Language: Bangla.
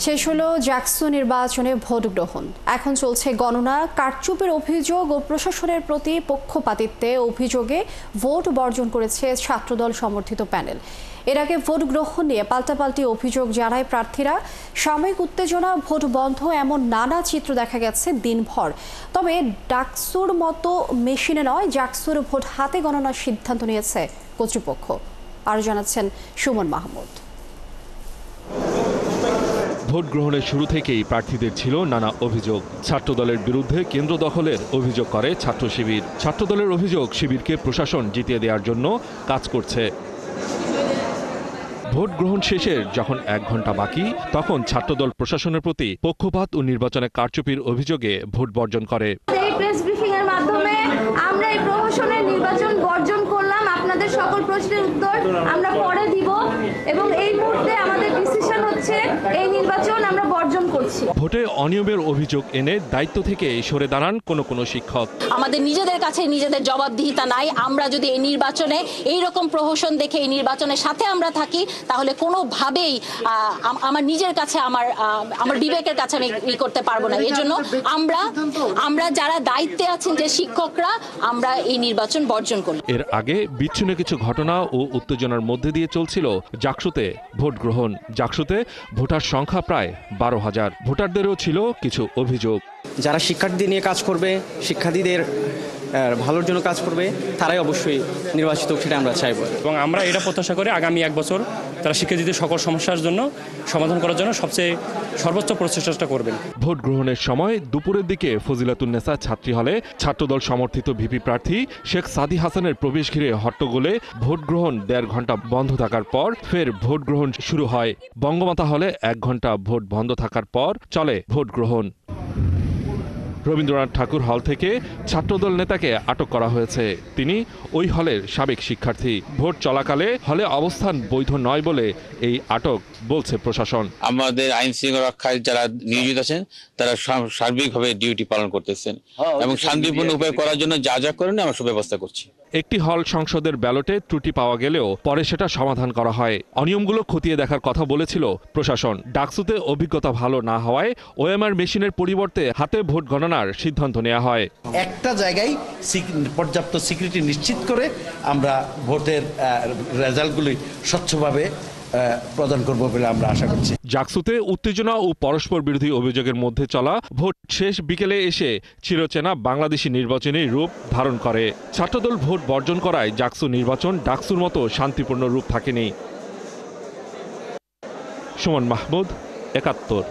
শেষ হলো জাকসু নির্বাচনে ভোট গ্রহণ। এখন চলছে গণনা। কারচুপির অভিযোগ ও প্রশাসনের প্রতি পক্ষপাতিত্বে অভিযোগে ভোট বর্জন করেছে ছাত্রদল সমর্থিত প্যানেল। এর আগে ভোট গ্রহণ নিয়ে পাল্টাপাল্টি অভিযোগ জানায় প্রার্থীরা। সাময়িক উত্তেজনা, ভোট বন্ধ, এমন নানা চিত্র দেখা গেছে দিনভর। তবে ডাকসুর মতো মেশিনে নয়, জাকসুর ভোট হাতে গণনার সিদ্ধান্ত নিয়েছে কর্তৃপক্ষ। আরও জানাচ্ছেন সুমন মাহমুদ। ভোট গ্রহণের শুরু থেকেই প্রার্থীদের ছিল নানা অভিযোগ। ছাত্রদলের বিরুদ্ধে কেন্দ্র দখলের অভিযোগ করে ছাত্র শিবির। ছাত্রদলের অভিযোগ, শিবিরকে প্রশাসন জিতিয়ে দেওয়ার জন্য কাজ করছে। ভোট গ্রহণ শেষের যখন 1 ঘন্টা বাকি, তখন ছাত্রদল প্রশাসনের প্রতি পক্ষপাত ও নির্বাচনে কারচুপির অভিযোগে ভোট বর্জন করে। এই প্রেস ব্রিফিং এর মাধ্যমে আমরা এই প্রহসনের নির্বাচন বর্জন করলাম। আপনাদের সকল প্রশ্নের উত্তর আমরা পরে দিব এবং এই মুহূর্তে আমাদের ডিসিশন হচ্ছে এই নির্বাচন আমরা বর্জন করছি। ভোটে অনিয়মের অভিযোগ এনে দায়িত্ব থেকে সরে দাঁড়ান কোনো শিক্ষক। আমাদের নিজেদের কাছে নিজেদের জবাবদিহিতা নাই। আমরা যদি এই নির্বাচনে এই রকম প্রহসন দেখে এই নির্বাচনের সাথে আমরা থাকি, তাহলে কোনোভাবেই আমার নিজের কাছে আমার বিবেকের কাছে আমি করতে পারবো না। এই জন্য আমরা যারা দায়িত্বে আছেন, যে শিক্ষকরা, আমরা এই নির্বাচন বর্জন করি। এর আগে বিচ্ছিন্ন কিছু ঘটনা ও উত্তেজনার মধ্যে দিয়ে চলছিল জাকসুতে ভোট গ্রহণ। জাকসুতে ভোটার সংখ্যা প্রায় 12,000। ভোটারদেরও ছিল কিছু অভিযোগ। যারা শিক্ষার্থীদের নিয়ে কাজ করবে, শিক্ষার্থীদের ভালোর জন্য কাজ করবে, তারাই অবশ্যই নির্বাচিত, সেটা আমরা চাইব। এবং আমরা এটা প্রত্যাশা করি আগামী 1 বছর তারা শিক্ষার্থীদের সকল সমস্যার জন্য সমাধান করার জন্য সর্বোচ্চ প্রচেষ্টা করবেন। ভোট গ্রহণের সময় দুপুরের দিকে ফজিলাতুন্নেসা ছাত্রী হলে ছাত্রদল সমর্থিত ভিপি প্রার্থী শেখ সাদি হাসানের প্রবেশ ঘিরে হট্টগোলে ভোট গ্রহণ 1.5 ঘন্টা বন্ধ থাকার পর ফের ভোট গ্রহণ শুরু হয়। বঙ্গমাতা হলে 1 ঘন্টা ভোট বন্ধ থাকার পর চলে ভোট গ্রহণ। রবীন্দ্রনাথ ঠাকুর হল থেকে ছাত্রদল নেতাকে আটক করা হয়েছে। তিনি ওই হলের সাবেক শিক্ষার্থী। ভোট চলাকালে হলে অবস্থান বৈধ নয় বলে এই আটক বলছে প্রশাসন। আমাদের আইন শৃঙ্খলা রক্ষায় যারা নিয়োজিত আছেন তারা সার্বিকভাবে ডিউটি পালন করতেছেন এবং শান্তিপূর্ণ উপায় করার জন্য যা করেন আমরা সব ব্যবস্থা করছি। একটি হল সংসদের ব্যালটে ত্রুটি পাওয়া গেলেও পরে সেটা সমাধান করা হয়। অনিয়মগুলো খতিয়ে দেখার কথা বলেছিল প্রশাসন। ডাকসুতে অভিজ্ঞতা ভালো না হওয়ায় ওএমআর মেশিনের পরিবর্তে হাতে ভোট গণনার সিদ্ধান্ত নেওয়া হয়। একটা জায়গায় পর্যাপ্ত সিকিউরিটি নিশ্চিত করে আমরা ভোটের রেজাল্টগুলি স্বচ্ছভাবে প্রদান করব বলে আমরা আশা করছি। জাকসুতে উত্তেজনা ও পরস্পর বিরোধী অভিযোগের মধ্যে চলা ভোট শেষ বিকেলে এসে চিরচেনা বাংলাদেশি নির্বাচনী রূপ ধারণ করে। ছাত্রদল ভোট বর্জন করায় জাকসু নির্বাচন ডাকসুর মতো শান্তিপূর্ণ রূপ থাকেনি। সুমন মাহমুদ, ৭১।